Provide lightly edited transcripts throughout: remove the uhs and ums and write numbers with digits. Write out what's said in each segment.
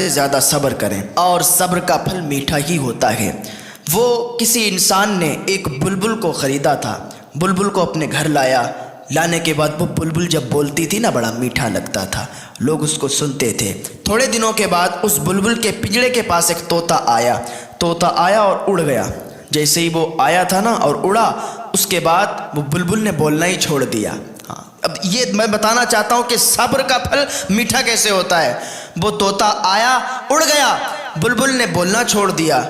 زیادہ صبر کریں اور صبر کا پھل میٹھا ہی ہوتا ہے۔ وہ کسی انسان نے ایک بلبل کو خریدا تھا، بلبل کو اپنے گھر لایا، لانے کے بعد وہ بلبل جب بولتی تھی نا بڑا میٹھا لگتا تھا، لوگ اس کو سنتے تھے۔ تھوڑے دنوں کے بعد اس بلبل کے پنجرے کے پاس ایک طوطا آیا اور اڑ گیا۔ جیسے ہی وہ آیا تھا نا اور اڑا، اس کے بعد وہ بلبل نے بولنا ہی چھوڑ دیا۔ اب یہ میں بتانا چاہتا ہوں کہ صبر کا پھل میٹھا کیسے ہوتا ہے۔ وہ طوطا آیا، اڑ گیا، بلبل نے بولنا چھوڑ دیا۔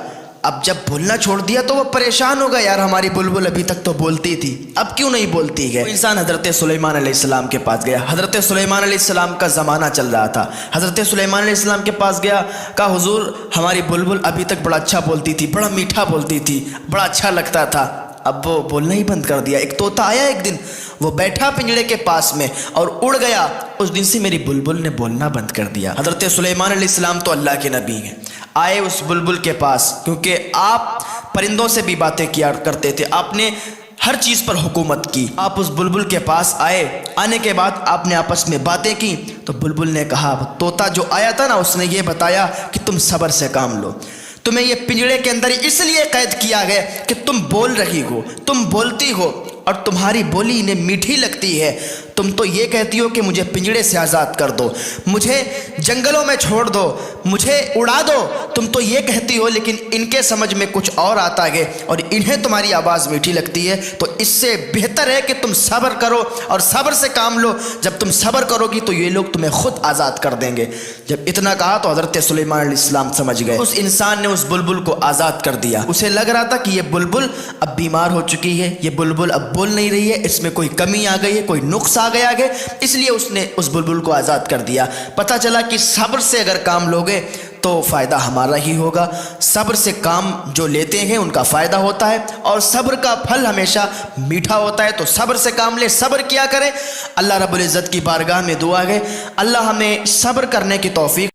اب جب بولنا چھوڑ دیا تو وہ پریشان ہو گیا، یار ہماری بلبل ابھی تک تو بولتی تھی، اب کیوں نہیں بولتی ہے۔ انسان حضرت سلیمان علیہ السلام کے پاس گیا۔ حضرت سلیمان علیہ السلام کا زمانہ چل رہا تھا۔ حضرت سلیمان علیہ السلام کے پاس گیا، کہا حضور ہماری بلبل ابھی تک بڑا اچھا بولتی تھی، بڑا میٹھا بولتی تھی، بڑا اچھا لگتا تھا، اب وہ بولنا ہی بند کر دیا۔ ایک طوطا آیا ایک دن، وہ بیٹھا پنجرے کے پاس میں اور اڑ گیا، اس دن سے میری بلبل نے بولنا بند کر دیا۔ حضرت سلیمان علیہ السلام تو اللہ کے نبی ہیں، آئے اس بلبل کے پاس، کیونکہ آپ پرندوں سے بھی باتیں کیا کرتے تھے، آپ نے ہر چیز پر حکومت کی۔ آپ اس بلبل کے پاس آئے، آنے کے بعد آپ نے آپس میں باتیں کی تو بلبل نے کہا، طوطا جو آیا تھا نا اس نے یہ بتایا کہ تم صبر سے کام لو، تمہیں یہ پنجرے کے اندر اس لیے قید کیا گیا کہ تم بول رہی ہو، تم بولتی ہو اور تمہاری بولی انہیں میٹھی لگتی ہے۔ تم تو یہ کہتی ہو کہ مجھے پنجرے سے آزاد کر دو، مجھے جنگلوں میں چھوڑ دو، مجھے اڑا دو، تم تو یہ کہتی ہو، لیکن ان کے سمجھ میں کچھ اور آتا ہے اور انہیں تمہاری آواز میٹھی لگتی ہے۔ تو اس سے بہتر ہے کہ تم صبر کرو اور صبر سے کام لو، جب تم صبر کرو گی تو یہ لوگ تمہیں خود آزاد کر دیں گے۔ جب اتنا کہا تو حضرت سلیمان علیہ السلام سمجھ گئے، اس انسان نے اس بلبل کو آزاد کر دیا۔ اسے لگ رہا تھا کہ یہ بلبل اب بیمار ہو چکی ہے، یہ بلبل اب بول نہیں رہی ہے، اس میں کوئی کمی آ گئی ہے، کوئی نقص آ گیا ہے، اس لیے اس نے اس بلبل کو آزاد کر دیا۔ پتہ چلا کہ صبر سے اگر کام لوگے تو فائدہ ہمارا ہی ہوگا، صبر سے کام جو لیتے ہیں ان کا فائدہ ہوتا ہے اور صبر کا پھل ہمیشہ میٹھا ہوتا ہے۔ تو صبر سے کام لے، صبر کیا کریں۔ اللہ رب العزت کی بارگاہ میں دعا ہے اللہ ہمیں صبر کرنے کی توفیق